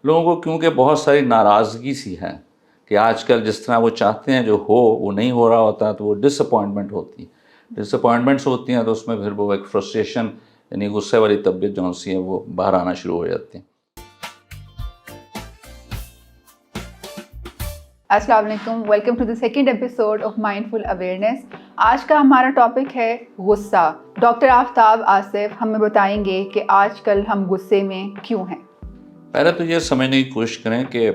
لوگوں کو کیونکہ بہت ساری ناراضگی سی ہے کہ آج کل جس طرح وہ چاہتے ہیں جو ہو وہ نہیں ہو رہا ہوتا، تو وہ ڈس اپوائنٹمنٹ ہوتی ہے، ڈس اپوائنٹمنٹس ہوتی ہیں، تو اس میں پھر وہ ایک فرسٹریشن یعنی غصے والی طبیعت جو سی ہے وہ باہر آنا شروع ہو جاتی ہے۔ السلام علیکم، welcome to the second episode of mindful awareness. آج کا ہمارا ٹاپک ہے غصہ۔ ڈاکٹر آفتاب آصف ہمیں بتائیں گے کہ آج کل ہم غصے میں کیوں ہیں۔ پہلے تو یہ سمجھنے کی کوشش کریں کہ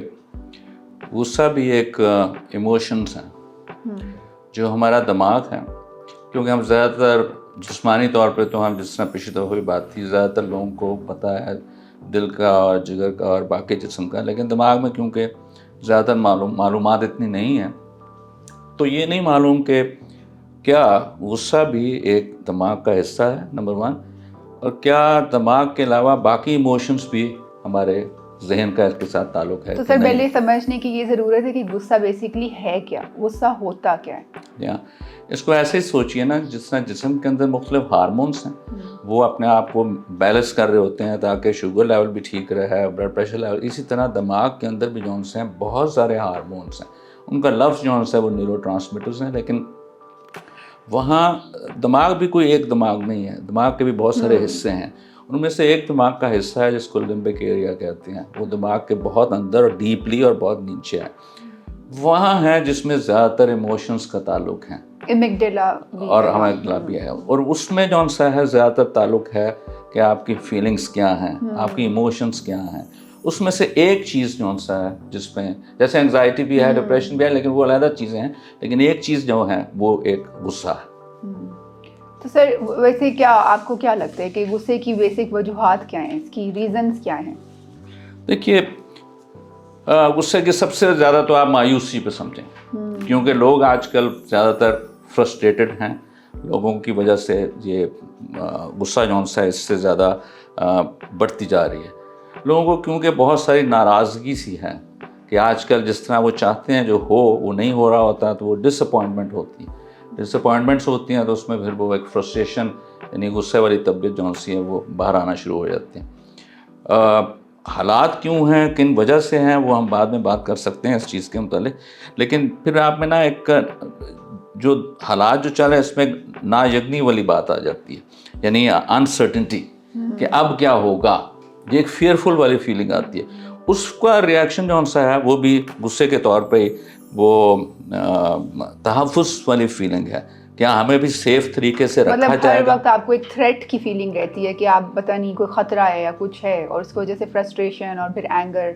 غصہ بھی ایک ایموشنس ہے جو ہمارا دماغ ہے، کیونکہ ہم زیادہ تر جسمانی طور پہ تو ہم جس طرح پچھلی دفعہ بھی بات تھی، زیادہ تر لوگوں کو پتہ ہے دل کا اور جگر کا اور باقی جسم کا، لیکن دماغ میں کیونکہ زیادہ تر معلومات اتنی نہیں ہیں، تو یہ نہیں معلوم کہ کیا غصہ بھی ایک دماغ کا حصہ ہے نمبر 1، اور کیا دماغ کے علاوہ باقی ایموشنز بھی ہمارے ذہن کا اس کے ساتھ تعلق ہے۔ تو سر پہلے سمجھنے کی یہ ضرورت ہے کہ غصہ بیسیکلی ہے کیا، غصہ ہوتا کیا ہے؟ اس کو ایسے ہی سوچئے نا، جس طرح جسم کے اندر مختلف ہارمونس ہیں، وہ اپنے آپ کو بیلنس کر رہے ہوتے ہیں تاکہ شوگر لیول بھی ٹھیک رہے، بلڈ پریشر لیول، اسی طرح دماغ کے اندر بھی جو ہیں بہت سارے ہارمونس ہیں، ان کا لفظ جو ہے وہ نیورو ٹرانسمیٹرز ہیں، لیکن وہاں دماغ بھی کوئی ایک دماغ نہیں ہے، دماغ کے بھی بہت سارے حصے ہیں۔ ان میں سے ایک دماغ کا حصہ ہے جس کو لمبک ایریا کہتے ہیں، وہ دماغ کے بہت اندر اور ڈیپلی اور بہت نیچے ہے، وہاں ہے جس میں زیادہ تر ایموشنز کا تعلق ہے، امیگڈیلا اور امیگڈیلا بھی ہے، اور اس میں جو سا ہے زیادہ تر تعلق ہے کہ آپ کی فیلنگز کیا ہیں، آپ کی ایموشنز کیا ہیں۔ اس میں سے ایک چیز جو سا ہے جس میں جیسے انگزائٹی بھی ہے، ڈپریشن بھی ہے، لیکن وہ علیحدہ چیزیں ہیں، لیکن ایک چیز جو ہے وہ ایک غصہ ہے۔ تو سر ویسے کیا آپ کو کیا لگتا ہے کہ غصے کی بیسک وجوہات کیا ہیں، اس کی ریزنز کیا ہیں؟ دیکھیے، غصے کی سب سے زیادہ تو آپ مایوسی پہ سمجھیں، کیونکہ لوگ آج کل زیادہ تر فرسٹریٹڈ ہیں، لوگوں کی وجہ سے یہ غصہ جو ہے اس سے زیادہ بڑھتی جا رہی ہے۔ لوگوں کو کیونکہ بہت ساری ناراضگی سی ہے کہ آج کل جس طرح وہ چاہتے ہیں جو ہو وہ نہیں ہو رہا ہوتا، تو وہ ڈس اپوائنٹمنٹ ہوتی ہے، ڈس اپوائنٹمنٹس ہوتی ہیں، تو اس میں پھر وہ ایک فرسٹریشن یعنی غصے والی طبیعت جو سی ہے وہ باہر آنا شروع ہو جاتی ہے۔ حالات کیوں ہیں، کن وجہ سے ہیں، وہ ہم بعد میں بات کر سکتے ہیں اس چیز کے متعلق، لیکن پھر آپ میں نا ایک جو حالات جو چل رہے ہیں اس میں نا یقینی والی بات آ جاتی ہے، یعنی انسرٹنٹی کہ اب کیا ہوگا، یہ ایک فیئرفل والی فیلنگ آتی ہے۔ اس کا ریئیکشن جو سا ہے وہ بھی غصے کے طور پہ وہ تحفظ والی فیلنگ ہے، کیا ہمیں بھی سیف طریقے سے رکھا جائے گا۔ ہر وقت آپ کو ایک تھریٹ کی فیلنگ رہتی ہے کہ آپ پتہ نہیں کوئی خطرہ ہے یا کچھ ہے، اور اس کی وجہ سے فرسٹریشن اور پھر اینگر،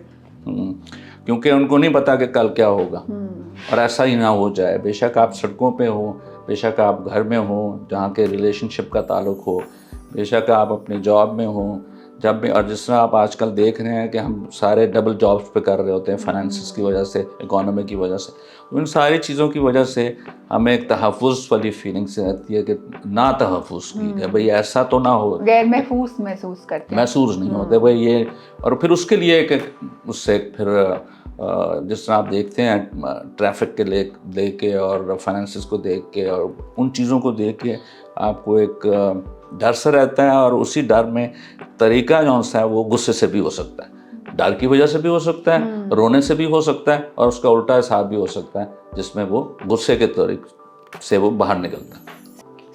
کیونکہ ان کو نہیں پتا کہ کل کیا ہوگا، اور ایسا ہی نہ ہو جائے۔ بے شک آپ سڑکوں پہ ہوں، بے شک آپ گھر میں ہوں جہاں کے ریلیشن شپ کا تعلق ہو، بے شک آپ اپنی جاب میں ہوں، جب بھی، اور جس طرح آپ آج کل دیکھ رہے ہیں کہ ہم سارے ڈبل جابس پہ کر رہے ہوتے ہیں فائنینسز کی وجہ سے، اکانومی کی وجہ سے، ان ساری چیزوں کی وجہ سے ہمیں ایک تحفظ والی فیلنگ سے رہتی ہے کہ نہ تحفظ کی کہ بھئی ایسا تو نہ ہو، غیر محفوظ محسوس کرتے ہیں، محسوس نہیں ہوتے بھئی یہ، اور پھر اس کے لیے ایک اس سے پھر جس طرح آپ دیکھتے ہیں ٹریفک کے لے کے اور فائنینسز کو دیکھ کے اور ان چیزوں کو دیکھ کے آپ کو ایک ڈر سے رہتا ہے، اور اسی ڈر میں طریقہ جو ہے وہ غصے سے بھی ہو سکتا ہے، ڈر کی وجہ سے بھی ہو سکتا ہے، رونے سے بھی ہو سکتا ہے، اور اس کا الٹا حساب بھی ہو سکتا ہے جس میں وہ غصے کے طریقے سے وہ باہر نکلتا ہے۔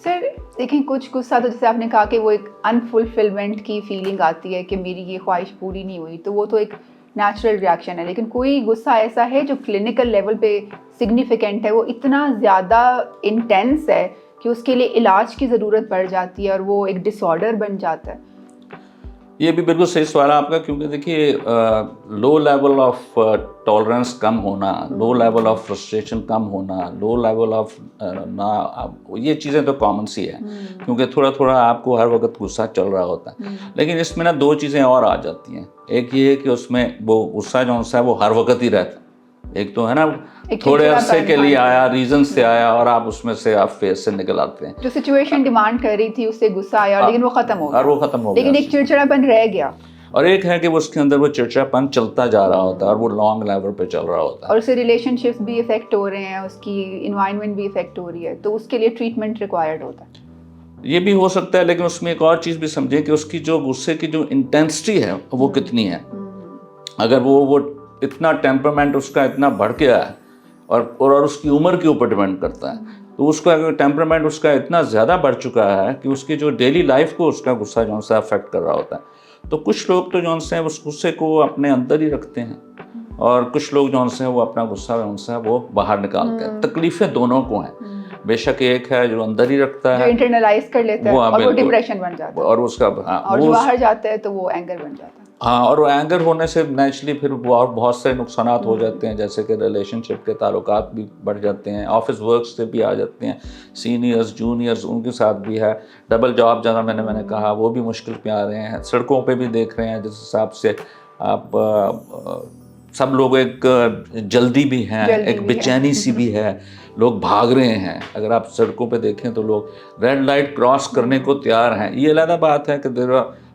سر دیکھیں کچھ غصہ تو جیسے آپ نے کہا کہ وہ ایک انفلفلمنٹ کی فیلنگ آتی ہے کہ میری یہ خواہش پوری نہیں ہوئی، تو وہ تو ایک نیچرل ریاکشن ہے، لیکن کوئی غصہ ایسا ہے جو کلینکل لیول پہ سگنیفیکنٹ ہے، وہ اتنا زیادہ انٹینس ہے کہ اس کے لیے علاج کی ضرورت پڑ جاتی ہے اور وہ ایک ڈس آرڈر بن جاتا ہے؟ یہ بھی بالکل صحیح سوال ہے آپ کا، کیونکہ دیکھیے لو لیول آف ٹالرنس کم ہونا، لو لیول آف فرسٹریشن کم ہونا، لو لیول آف یہ چیزیں تو کامن سی ہیں، کیونکہ تھوڑا تھوڑا آپ کو ہر وقت غصہ چل رہا ہوتا ہے، لیکن اس میں نا دو چیزیں اور آ جاتی ہیں۔ ایک یہ ہے کہ اس میں وہ غصہ جو ہے وہ ہر وقت ہی رہتا ہے، ایک تو ہے نا تھوڑے عرصے کے لیے آیا، ریزن سے آیا، اور آپ اس میں سے آپ فیس سے نکل آتے ہیں، جو سچویشن ڈیمانڈ کر رہی تھی اس سے غصہ آیا لیکن وہ ختم ہو گیا، اور وہ ختم ہو گیا، لیکن ایک چڑچڑاپن رہ گیا، اور ایک ہے کہ وہ اس کے اندر وہ چڑچڑاپن چلتا جا رہا ہوتا ہے اور وہ لانگ لیول پہ چل رہا ہوتا ہے، اور اس سے ریلیشن شپس بھی افیکٹ ہو رہے ہیں، اس کی انوائرمنٹ بھی افیکٹ ہو رہی ہے، تو اس کے لیے ٹریٹمنٹ ریکوائرڈ ہوتا ہے۔ یہ بھی ہو سکتا ہے، لیکن اس میں ایک اور چیز بھی سمجھیں کہ اس کی جو غصے کی جو انٹینسٹی ہے وہ کتنی ہے۔ اگر وہ اتنا ٹیمپرمنٹ اس کا اتنا بڑھ گیا ہے اور اس کی عمر کے اوپر ڈپینڈ کرتا ہے، تو اس کا اگر ٹیمپرمنٹ اس کا اتنا زیادہ بڑھ چکا ہے کہ اس کی جو ڈیلی لائف کو اس کا غصہ جو ہے افیکٹ کر رہا ہوتا ہے، تو کچھ لوگ تو جو ہے اس غصے کو اپنے اندر ہی رکھتے ہیں، اور کچھ لوگ جو ہے وہ اپنا غصہ وہ باہر نکالتے ہیں۔ تکلیفیں دونوں کو ہیں، بے شک ایک ہے جو اندر ہی رکھتا ہے، جو انٹرنلائز کر لیتا ہے اور وہ ڈپریشن بن جاتا ہے، اور اس کا اور جو باہر جاتا ہے تو وہ اینگر بن جاتا ہے۔ ہاں، اور وہ اینگر ہونے سے نیچرلی پھر اور بہت سے نقصانات ہو جاتے ہیں، جیسے کہ ریلیشن شپ کے تعلقات بھی بڑھ جاتے ہیں، آفس ورک سے بھی آ جاتے ہیں، سینئرز جونیئرز ان کے ساتھ بھی ہے، ڈبل جاب جانا میں نے کہا وہ بھی مشکل پہ آ رہے ہیں، سڑکوں پہ بھی دیکھ رہے ہیں جس حساب سے آپ سب لوگ ایک جلدی بھی ہیں، ایک بے چینی سی بھی ہے، لوگ بھاگ رہے ہیں۔ اگر آپ سڑکوں پہ دیکھیں تو لوگ ریڈ لائٹ کراس کرنے کو تیار ہیں۔ یہ علیحدہ بات ہے کہ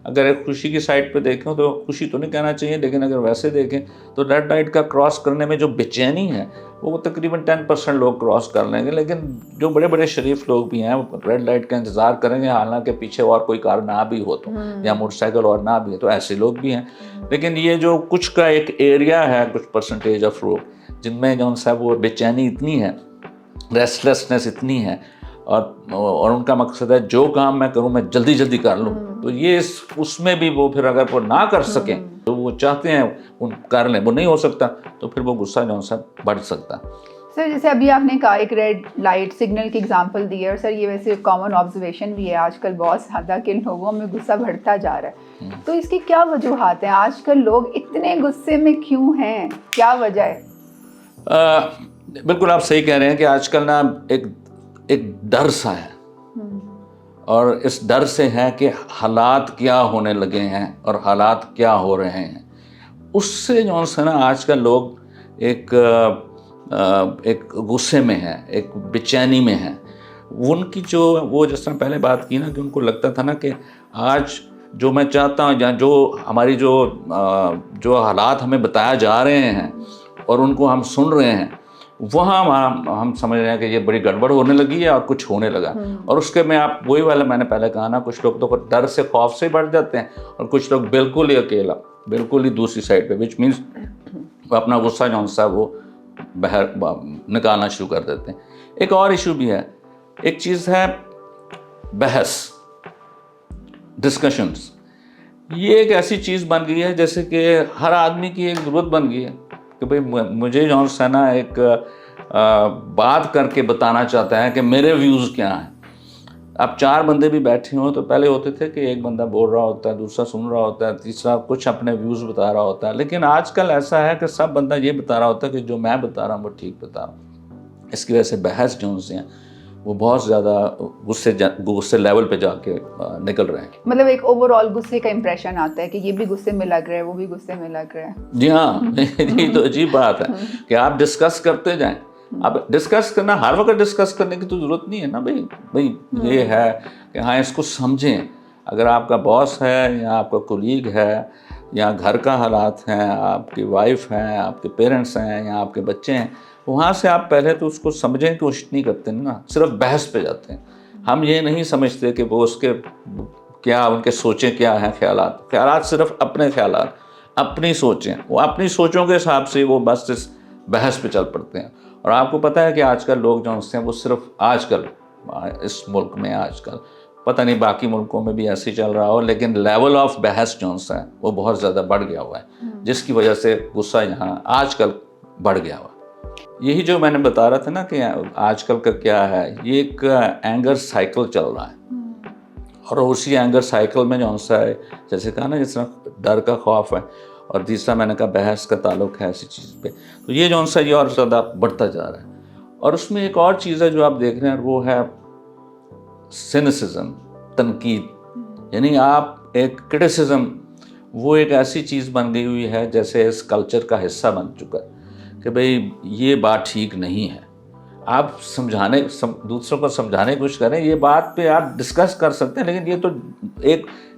اگر ایک خوشی کی سائڈ پہ دیکھیں تو خوشی تو نہیں کہنا چاہیے، لیکن اگر ویسے دیکھیں تو ریڈ لائٹ کا کراس کرنے میں جو بے چینی ہے وہ تقریباً 10% لوگ کراس کر لیں گے، لیکن جو بڑے بڑے شریف لوگ بھی ہیں وہ ریڈ لائٹ کا انتظار کریں گے، حالانکہ پیچھے اور کوئی کار نہ بھی ہو تو، یا موٹر سائیکل اور نہ بھی ہے، تو ایسے لوگ بھی ہیں۔ لیکن یہ جو کچھ کا ایک ایریا ہے، کچھ پرسنٹیج آف لوگ جن میں جو صاحب وہ بے چینی اتنی ہے، ریسٹلیسنس اتنی ہے، اور ان کا مقصد ہے جو کام میں کروں میں جلدی جلدی کر لوں، تو یہ اس میں بھی وہ پھر اگر وہ نہ کر سکیں تو وہ چاہتے ہیں ان کر لیں، وہ نہیں ہو سکتا تو پھر وہ غصہ جو ہے بڑھ سکتا ہے۔ سر جیسے ابھی آپ نے کہا ایک ریڈ لائٹ سگنل کی اگزامپل دی ہے، اور سر یہ ویسے کامن آبزرویشن بھی ہے آج کل بہت زیادہ کہ لوگوں میں غصہ بڑھتا جا رہا ہے، تو اس کی کیا وجوہات ہیں؟ آج کل لوگ اتنے غصے میں کیوں ہیں، کیا وجہ ہے؟ بالکل آپ صحیح کہہ رہے ہیں کہ آج کل نا ایک ڈر سا ہے، اور اس ڈر سے ہے کہ حالات کیا ہونے لگے ہیں اور حالات کیا ہو رہے ہیں، اس سے جو ہے نا آج کل لوگ ایک غصے میں ہیں، ایک بے چینی میں ہیں۔ ان کی جو وہ جس طرح پہلے بات کی نا کہ ان کو لگتا تھا نا کہ آج جو میں چاہتا ہوں یا جو ہماری جو حالات ہمیں بتایا جا رہے ہیں اور ان کو ہم سن رہے ہیں، وہاں ہم سمجھ رہے ہیں کہ یہ بڑی گڑبڑ ہونے لگی ہے اور کچھ ہونے لگا، اور اس کے میں آپ وہی والا میں نے پہلے کہا نا، کچھ لوگ تو ڈر سے خوف سے بڑھ جاتے ہیں، اور کچھ لوگ بالکل ہی اکیلا، بالکل ہی دوسری سائڈ پہ، وچ مینس وہ اپنا غصہ جو ہے وہ نکالنا شروع کر دیتے ہیں۔ ایک اور ایشو بھی ہے، ایک چیز ہے بحث، ڈسکشنز۔ یہ ایک ایسی چیز بن گئی ہے جیسے کہ ہر آدمی کی ایک ضرورت بن گئی ہے کہ بھئی مجھے جو ہے نا ایک بات کر کے بتانا چاہتا ہے کہ میرے ویوز کیا ہیں۔ اب 4 بندے بھی بیٹھے ہوں تو پہلے ہوتے تھے کہ ایک بندہ بول رہا ہوتا ہے، دوسرا سن رہا ہوتا ہے، تیسرا کچھ اپنے ویوز بتا رہا ہوتا ہے، لیکن آج کل ایسا ہے کہ سب بندہ یہ بتا رہا ہوتا ہے کہ جو میں بتا رہا ہوں وہ ٹھیک بتا رہا ہوں۔ اس کی وجہ سے بحث جو ہیں وہ بہت زیادہ غصے لیول پہ جا کے نکل رہے ہیں۔ مطلب ایک اوور آل غصے کا امپریشن آتا ہے کہ یہ بھی غصے میں لگ رہا ہے، وہ بھی غصے میں لگ رہا ہے۔ جی ہاں، یہ تو عجیب بات ہے کہ آپ ڈسکس کرتے جائیں۔ اب ڈسکس کرنا، ہر وقت ڈسکس کرنے کی تو ضرورت نہیں ہے نا بھئی یہ ہے کہ ہاں اس کو سمجھیں۔ اگر آپ کا باس ہے یا آپ کا کولیگ ہے یا گھر کا حالات ہیں، آپ کی وائف ہیں، آپ کے پیرنٹس ہیں یا آپ کے بچے ہیں، وہاں سے آپ پہلے تو اس کو سمجھیں کی کوشش نہیں کرتے نا، صرف بحث پہ جاتے ہیں۔ ہم یہ نہیں سمجھتے کہ وہ اس کے کیا، ان کے سوچیں کیا ہیں، خیالات صرف اپنے خیالات، اپنی سوچیں، وہ اپنی سوچوں کے حساب سے وہ بس اس بحث پہ چل پڑتے ہیں۔ اور آپ کو پتہ ہے کہ آج کل لوگ جو ہیں وہ صرف آج کل اس ملک میں، آج کل پتہ نہیں باقی ملکوں میں بھی ایسے ہی چل رہا ہو، لیکن لیول آف بحث جو ہے وہ بہت زیادہ بڑھ گیا ہوا ہے، جس کی وجہ سے غصہ یہاں آج کل بڑھ گیا ہوا۔ یہی جو میں نے بتا رہا تھا نا کہ آج کل کا کیا ہے، یہ ایک اینگر سائیکل چل رہا ہے، اور اسی اینگر سائیکل میں جو ہے جیسے کہا نا، جس طرح ڈر کا خوف ہے، اور تیسرا میں نے کہا بحث کا تعلق ہے ایسی چیز پہ، تو یہ جو ہے یہ اور زیادہ بڑھتا جا رہا ہے۔ اور اس میں ایک اور چیز ہے جو آپ دیکھ رہے ہیں، وہ ہے سینسزم، تنقید، یعنی آپ ایک کرٹیسزم، وہ ایک ایسی چیز بن گئی ہوئی ہے جیسے اس کلچر کا حصہ بن چکا ہے کہ بھئی یہ بات ٹھیک نہیں ہے۔ آپ دوسروں کو سمجھانے کی کوشش کریں، یہ بات پہ آپ ڈسکس کر سکتے ہیں، لیکن یہ تو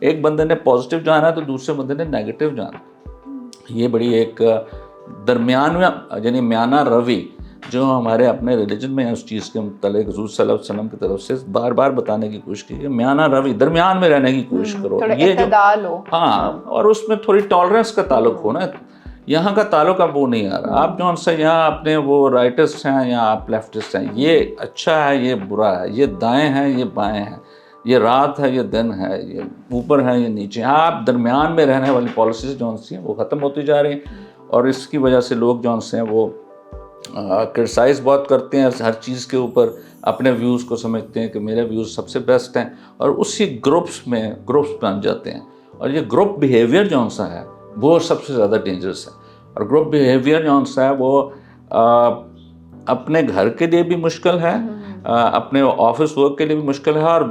ایک بندے نے پازیٹیو جانا تو دوسرے بندے نے نیگیٹیو جانا۔ یہ بڑی ایک درمیان میں، یعنی میانہ روی جو ہمارے اپنے ریلیجن میں ہے، اس چیز کے متعلق حضور صلی اللہ علیہ وسلم کی طرف سے بار بار بتانے کی کوشش کی کہ میانہ روی، درمیان میں رہنے کی کوشش کرو، یہ جو ہاں، اور اس میں تھوڑی ٹالرنس کا تعلق ہو نا، یہاں کا تعلق اب وہ نہیں آ رہا. آپ جو سے یہاں اپنے وہ رائٹسٹ ہیں یا آپ لیفٹسٹ ہیں, یہ اچھا ہے یہ برا ہے, یہ دائیں ہیں یہ بائیں ہیں, یہ رات ہے یہ دن ہے, یہ اوپر ہے یہ نیچے. آپ درمیان میں رہنے والی پالیسیز جو ہیں وہ ختم ہوتی جا رہی ہیں, اور اس کی وجہ سے لوگ جو ہیں وہ کرٹیسائز بہت کرتے ہیں ہر چیز کے اوپر, اپنے ویوز کو سمجھتے ہیں کہ میرے ویوز سب سے بیسٹ ہیں, اور اسی گروپس بن جاتے ہیں. اور یہ گروپ بیہیویئر جو سا ہے وہ سب سے زیادہ ڈینجرس ہے. اور گروپ بیہیویئر جو سا ہے وہ اپنے گھر کے لیے بھی مشکل ہے, اپنے آفس ورک کے لیے بھی مشکل ہے, اور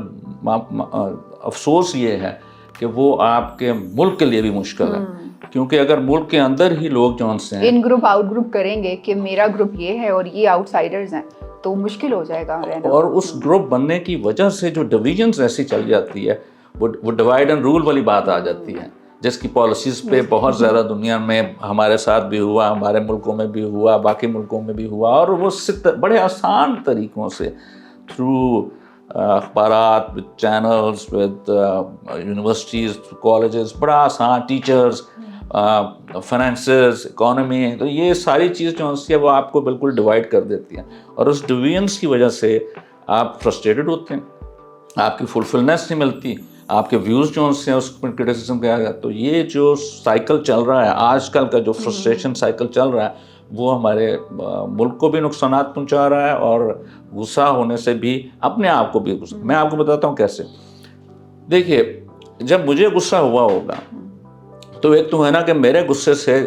افسوس یہ ہے کہ وہ آپ کے ملک کے لیے بھی مشکل ہے, کیونکہ اگر ملک کے اندر ہی لوگ جو سے ہیں ان گروپ آؤٹ گروپ کریں گے کہ میرا گروپ یہ ہے اور یہ آؤٹ سائڈرز ہیں, تو مشکل ہو جائے گا رہنا. اور اس گروپ بننے کی وجہ سے جو ڈویژنز ایسی چل جاتی ہے, وہ ڈیوائڈ اینڈ رول والی بات آ جاتی ہے, جس کی پالیسیز پہ بہت زیادہ دنیا میں ہمارے ساتھ بھی ہوا, ہمارے ملکوں میں بھی ہوا, باقی ملکوں میں بھی ہوا, اور وہ بڑے آسان طریقوں سے تھرو اخبارات, with channels, with universities, colleges, بڑا آسان, ٹیچرز, فائنینسز, اکانومی, تو یہ ساری چیز جو ہے وہ آپ کو بالکل ڈیوائڈ کر دیتی ہیں, اور اس ڈویژنس کی وجہ سے آپ فرسٹریٹڈ ہوتے ہیں, آپ کی فلفلنس نہیں ملتی, آپ کے ویوز جو ہیں اس پر کرٹیسزم کیا گیا. تو یہ جو سائیکل چل رہا ہے آج کل کا, جو فرسٹریشن سائیکل چل رہا ہے, وہ ہمارے ملک کو بھی نقصانات پہنچا رہا ہے, اور غصہ ہونے سے بھی اپنے آپ کو بھی غصہ. میں آپ کو بتاتا ہوں کیسے. دیکھیے, جب مجھے غصہ ہوا ہوگا تو ایک تو ہے نا کہ میرے غصے سے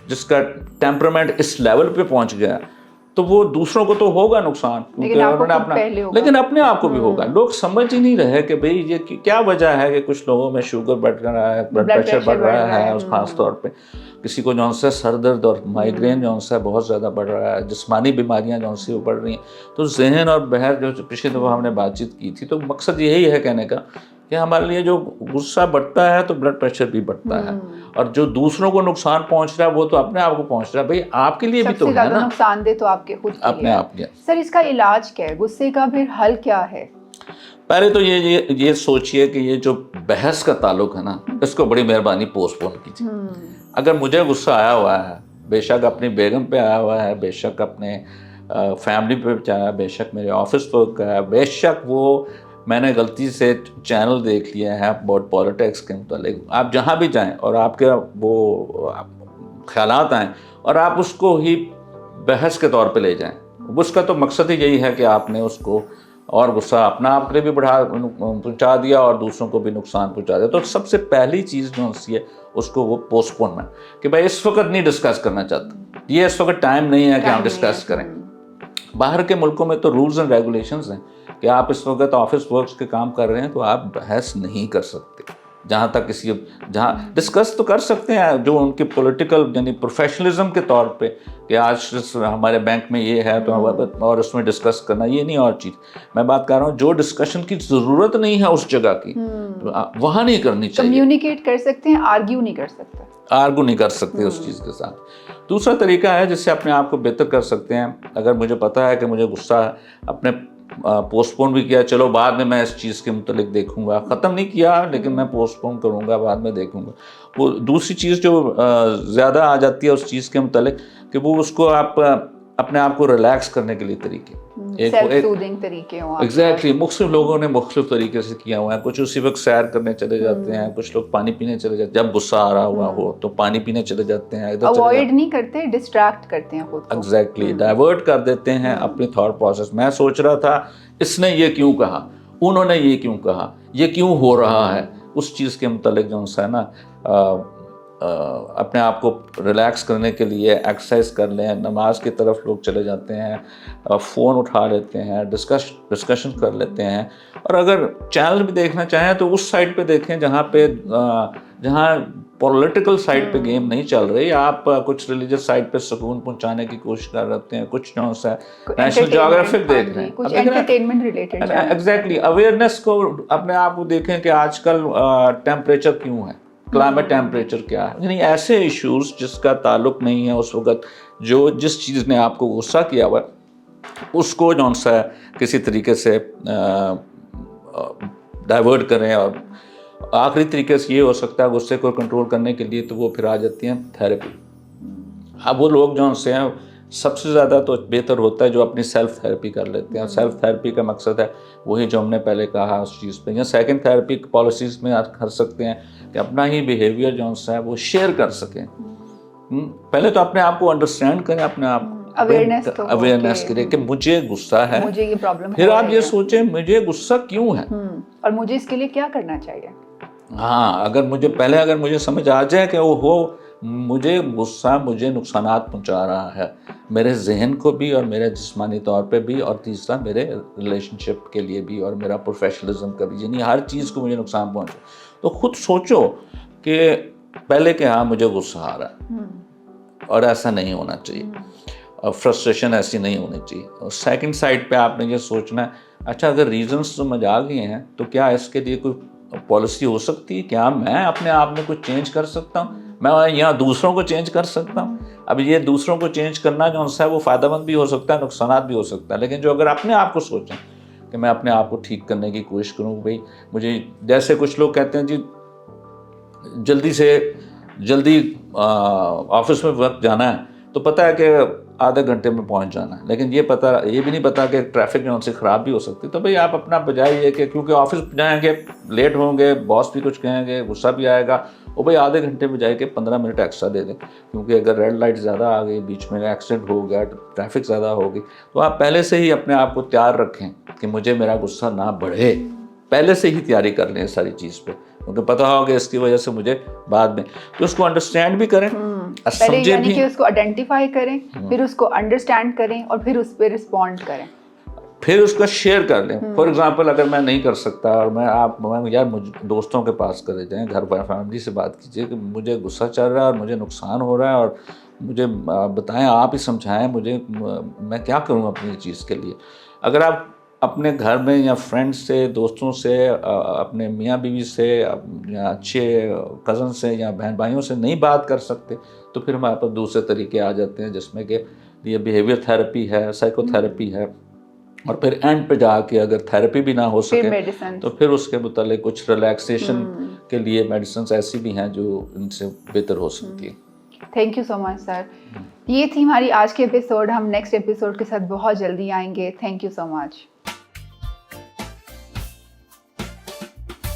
جس کا ٹیمپرامنٹ اس لیول پہ پہنچ گیا, تو وہ دوسروں کو تو ہوگا نقصان, لیکن اپنے آپ کو بھی ہوگا. لوگ سمجھ ہی نہیں رہے کہ بھئی یہ کیا وجہ ہے کہ کچھ لوگوں میں شوگر بڑھ رہا ہے, بلڈ پریشر بڑھ رہا ہے, خاص طور پہ کسی کو جو ہے سر درد اور مائیگرین جو ہے بہت زیادہ بڑھ رہا ہے, جسمانی بیماریاں جو ہیں وہ بڑھ رہی ہیں. تو ذہن اور بہر جو پچھلے دفعہ ہم نے بات چیت کی تھی, تو مقصد یہی ہے کہنے کا کہ ہمارے لیے جو غصہ بڑھتا ہے تو بلڈ پریشر بھی بڑھتا ہے, اور جو دوسروں کو نقصان پہنچ رہا ہے وہ تو اپنے آپ کو پہنچ رہا ہے. بھئی آپ کے لیے بھی تو ہے نا, نقصان دہ تو آپ کے خود اپنے آپ کے. سر اس کا علاج کیا ہے, غصے کا پھر حل کیا ہے؟ پہلے تو یہ سوچئے کہ یہ جو بحث کا تعلق ہے نا, اس کو بڑی مہربانی پوسٹ پون کیجیے. اگر مجھے غصہ آیا ہوا ہے, بے شک اپنی بیگم پہ آیا ہوا ہے, بے شک اپنے فیملی پہ چاہا, بے شک میرے آفس ورک کا ہے, بے شک وہ میں نے غلطی سے چینل دیکھ لیا ہے اباؤٹ پالیٹکس کے متعلق. آپ جہاں بھی جائیں اور آپ کے وہ خیالات آئیں اور آپ اس کو ہی بحث کے طور پہ لے جائیں, اس کا تو مقصد ہی یہی ہے کہ آپ نے اس کو اور غصہ اپنا آپ نے بھی پہنچا دیا اور دوسروں کو بھی نقصان پہنچا دیا. تو سب سے پہلی چیز جو ہے اس کو وہ پوسٹ پونمنٹ, کہ بھائی اس وقت نہیں ڈسکس کرنا چاہتا, یہ اس وقت ٹائم نہیں ہے کہ ہم ڈسکس کریں. باہر کے ملکوں میں تو رولز اینڈ ریگولیشنز ہیں کہ آپ اس وقت آفس ورکس کے کام کر رہے ہیں تو آپ بحث نہیں کر سکتے. جہاں تک جہاں ڈسکس تو کر سکتے ہیں جو ان کی پولیٹیکل یعنی پروفیشنلزم کے طور پہ کہ آج ہمارے بینک میں یہ ہے تو اور اس میں ڈسکس کرنا, یہ نہیں اور چیز. میں بات کر رہا ہوں جو ڈسکشن کی ضرورت نہیں ہے اس جگہ کی, وہاں نہیں کرنی چاہیے. کمیونیکیٹ کر سکتے ہیں, آرگیو نہیں کر سکتے اس چیز کے ساتھ. دوسرا طریقہ ہے جس سے اپنے آپ کو بہتر کر سکتے ہیں. اگر مجھے پتا ہے کہ مجھے غصہ ہے, اپنے پوسٹ پون بھی کیا, چلو بعد میں اس چیز کے متعلق دیکھوں گا, ختم نہیں کیا لیکن میں پوسٹ پون کروں گا, بعد میں دیکھوں گا. وہ دوسری چیز جو زیادہ آ جاتی ہے اس چیز کے متعلق کہ وہ اس کو آپ اپنے آپ کو ریلیکس کرنے کے لیے طریقے, ایگزیکٹلی مختلف لوگوں نے مختلف طریقے سے کیا ہوا ہے. کچھ اسی وقت سیر کرنے چلے جاتے ہیں, کچھ لوگ پانی پینے چلے جاتے ہیں, جب غصہ آ رہا ہوا ہو تو پانی پینے چلے جاتے ہیں, اوائڈ نہیں کرتے, ڈسٹریکٹ کرتے ہیں خود کو, ایگزیکٹلی ڈائیورٹ کر دیتے ہیں اپنی تھاٹ پروسیس. میں سوچ رہا تھا اس نے یہ کیوں کہا, انہوں نے یہ کیوں کہا, یہ کیوں ہو رہا ہے, اس چیز کے متعلق جو ہے نا اپنے آپ کو ریلیکس کرنے کے لیے ایکسرسائز کر لیں. نماز کی طرف لوگ چلے جاتے ہیں, فون اٹھا لیتے ہیں, ڈسکشن کر لیتے ہیں. اور اگر چینل بھی دیکھنا چاہیں تو اس سائٹ پہ دیکھیں جہاں پولیٹیکل سائٹ پہ گیم نہیں چل رہی. آپ کچھ ریلیجس سائٹ پہ سکون پہنچانے کی کوشش کر رہے ہیں, کچھ جو ہے نیشنل جیوگرافک دیکھ رہے ہیں, ایگزیکٹلی اویئرنیس کو اپنے آپ کو دیکھیں کہ آج کل ٹیمپریچر کیوں ہے, کلائمیٹ ٹیمپریچر کیا ہے. یعنی ایسے ایشوز جس کا تعلق نہیں ہے اس وقت, جس چیز نے آپ کو غصہ کیا ہوا اس کو جو ہے کسی طریقے سے ڈائیورٹ کریں. اور آخری طریقے سے یہ ہو سکتا ہے غصے کو کنٹرول کرنے کے لیے تو وہ پھر آ جاتی ہیں تھیراپی. اب وہ لوگ جو سے ہیں سب سے زیادہ تو بہتر ہوتا ہے جو اپنی سیلف تھیراپی کر لیتے ہیں. سیلف تھیراپی کا مقصد ہے وہی جو ہم نے پہلے کہا اس چیز پہ. یا سیکنڈ تھیراپی پالیسیز میں آپ کر سکتے ہیں کہ اپنا ہی بیہیویئر جو ہے وہ شیئر کر سکیں. پہلے تو اپنے آپ کو انڈرسٹینڈ کریں, اپنے آپ اویئرنیس کریں کہ مجھے غصہ ہے, مجھے یہ پرابلم, پھر آپ یہ سوچیں مجھے غصہ کیوں ہے اور مجھے اس کے لیے کیا کرنا چاہیے. ہاں, اگر مجھے سمجھ آ جائے کہ وہ مجھے غصہ مجھے نقصانات پہنچا رہا ہے, میرے ذہن کو بھی اور میرے جسمانی طور پہ بھی, اور تیسرا میرے ریلیشن شپ کے لیے بھی اور میرا پروفیشنلزم کا بھی, یعنی ہر چیز کو مجھے نقصان پہنچا, تو خود سوچو کہ پہلے کہ ہاں مجھے غصہ آ رہا ہے اور ایسا نہیں ہونا چاہیے, اور فرسٹریشن ایسی نہیں ہونی چاہیے. اور سیکنڈ سائڈ پہ آپ نے یہ سوچنا ہے اچھا اگر ریزنس سمجھ آ گئے ہیں تو کیا اس کے لیے کوئی پالیسی ہو سکتی ہے, کیا میں اپنے آپ میں کچھ چینج کر سکتا ہوں, میں یہاں دوسروں کو چینج کر سکتا ہوں. اب یہ دوسروں کو چینج کرنا جو ہے وہ فائدہ مند بھی ہو سکتا ہے, نقصانات بھی ہو سکتا ہے, لیکن جو اگر اپنے آپ کو سوچیں کہ میں اپنے آپ کو ٹھیک کرنے کی کوشش کروں, بھائی مجھے جیسے کچھ لوگ کہتے ہیں جی جلدی آفس میں وقت جانا ہے تو پتہ ہے کہ آدھے گھنٹے میں پہنچ جانا ہے, لیکن یہ بھی نہیں پتا کہ ٹریفک جو ان سے خراب بھی ہو سکتی. تو بھئی آپ اپنا بجائے یہ کہ کیونکہ آفس جائیں گے لیٹ ہوں گے, باس بھی کچھ کہیں گے, غصہ بھی آئے گا, وہ بھئی آدھے گھنٹے میں جائے کہ 15 منٹ ایکسٹرا دے دیں, کیونکہ اگر ریڈ لائٹ زیادہ آ گئی, بیچ میں ایکسیڈنٹ ہو گیا, ٹریفک زیادہ ہوگی, تو آپ پہلے سے ہی اپنے آپ کو تیار رکھیں کہ مجھے میرا غصہ نہ بڑھے, پہلے سے ہی تیاری کر لیں ساری چیز پہ, کیونکہ پتہ ہوگا اس کی وجہ سے مجھے بعد میں, تو اس کو انڈرسٹینڈ بھی کریں, پہلے یعنی کہ اس کو آئیڈینٹیفائی کریں, پھر اس کو انڈرسٹینڈ کریں اور پھر اس پہ رسپونڈ کریں, پھر اس کا شیئر کر لیں. فار ایگزامپل اگر میں نہیں کر سکتا اور میں یار دوستوں کے پاس کرے جائیں, گھر پر فیملی سے بات کیجیے کہ مجھے غصہ چل رہا ہے اور مجھے نقصان ہو رہا ہے اور مجھے بتائیں, آپ ہی سمجھائیں مجھے, میں کیا کروں اپنی چیز کے لیے. اگر آپ اپنے گھر میں یا فرینڈ سے, دوستوں سے, اپنے میاں بیوی سے یا اچھے کزن سے یا بہن بھائیوں سے نہیں بات کر سکتے تو پھر ہمارے پاس دوسرے طریقے آ جاتے ہیں, جس میں کہ یہ بیہیویئر تھیراپی ہے, سائیکو تھیراپی ہے, اور پھر اینڈ پہ جا کے اگر تھیراپی بھی نہ ہو سکے تو پھر اس کے متعلق کچھ ریلیکسیشن کے لیے میڈیسنس ایسی بھی ہیں جو ان سے بہتر ہو سکتی ہیں. تھینک یو سو مچ سر. یہ تھی ہماری آج کی ایپیسوڈ. ہم نیکسٹ ایپیسوڈ کے ساتھ بہت جلدی آئیں گے. Thank you so much.